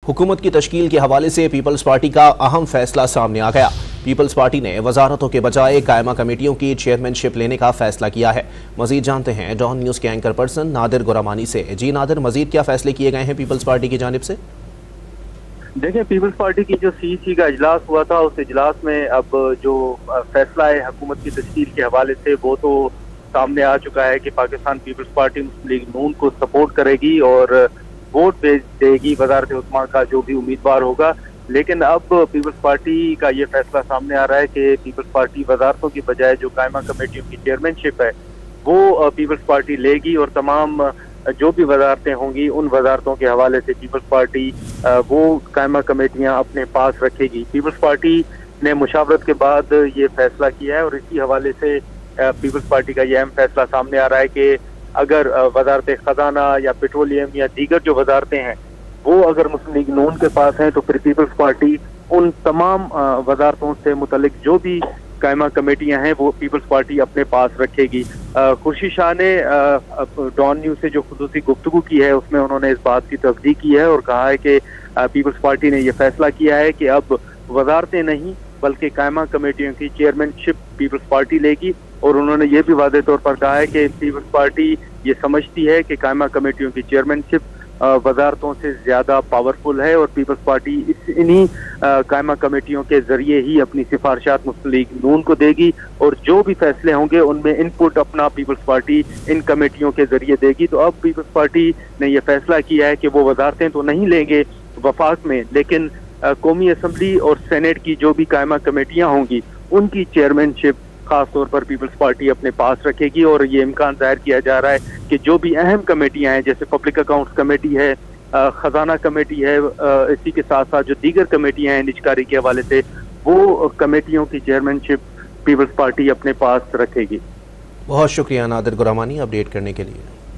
हुकूमत की तश्कील के हवाले से पीपल्स पार्टी का अहम फैसला सामने आ गया। पीपल्स पार्टी ने वजारतों के बजाय कायमा कमेटियों की चेयरमैनशिप लेने का फैसला किया है। मजीद जानते हैं डॉन न्यूज़ के एंकर पर्सन नादिर गुरामानी से। जी नादिर, मजीद क्या फैसले किए गए हैं पीपल्स पार्टी की जानिब से? देखिए, पीपल्स पार्टी की जो सीईसी का इजलास हुआ था, उस इजलास में अब जो फैसला है हुकूमत की तश्कील के हवाले से वो तो सामने आ चुका है कि पाकिस्तान पीपल्स पार्टी मुस्लिम लीग नून को सपोर्ट करेगी और वोट भेज देगी वज़ारत उस्मा का जो भी उम्मीदवार होगा। लेकिन अब पीपल्स पार्टी का ये फैसला सामने आ रहा है कि पीपल्स पार्टी वज़ारतों की बजाय जो कायमा कमेटियों की चेयरमैनशिप है वो पीपल्स पार्टी लेगी और तमाम जो भी वज़ारतें होंगी उन वज़ारतों के हवाले से पीपल्स पार्टी वो कायमा कमेटियां अपने पास रखेगी। पीपल्स पार्टी ने मुशावरत के बाद ये फैसला किया है और इसी हवाले से पीपल्स पार्टी का ये अहम फैसला सामने आ रहा है कि अगर वज़ारत खजाना या पेट्रोलियम या दीगर जो वज़ारतें हैं वो अगर मुस्लिम लीग नून के पास हैं तो फिर पीपल्स पार्टी उन तमाम वज़ारतों से मुतल्लिक जो भी कायमा कमेटियां हैं वो पीपल्स पार्टी अपने पास रखेगी। खुर्शीद शाह ने डॉन न्यूज़ से जो खुसूसी गुफ्तगू की है उसमें उन्होंने इस बात की तस्दीक की है और कहा है कि पीपल्स पार्टी ने यह फैसला किया है कि अब वज़ारतें नहीं बल्कि कायमा कमेटियों की चेयरमैनशिप पीपल्स पार्टी लेगी। और उन्होंने ये भी वाज़ेह तौर पर कहा है कि पीपल्स पार्टी ये समझती है कि कायमा कमेटियों की चेयरमैनशिप वज़ारतों से ज़्यादा पावरफुल है और पीपल्स पार्टी इन्हीं कायमा कमेटियों के ज़रिए ही अपनी सिफारिशात मुस्लिम लीग नून को देगी और जो भी फैसले होंगे उनमें इनपुट अपना पीपल्स पार्टी इन कमेटियों के ज़रिए देगी। तो अब पीपल्स पार्टी ने यह फैसला किया है कि वो वज़ारतें तो नहीं लेंगे वफाक में, लेकिन कौमी असम्बली और सेनेट की जो भी कायमा कमेटियाँ होंगी उनकी चेयरमैनशिप खास तौर पर पीपल्स पार्टी अपने पास रखेगी। और ये इम्कान जाहिर किया जा रहा है कि जो भी अहम कमेटियां हैं जैसे पब्लिक अकाउंट्स कमेटी है, खजाना कमेटी है, इसी के साथ साथ जो दीगर कमेटियां हैं निजकारी के हवाले से वो कमेटियों की चेयरमैनशिप पीपल्स पार्टी अपने पास रखेगी। बहुत शुक्रिया नादिर गुरामानी अपडेट करने के लिए।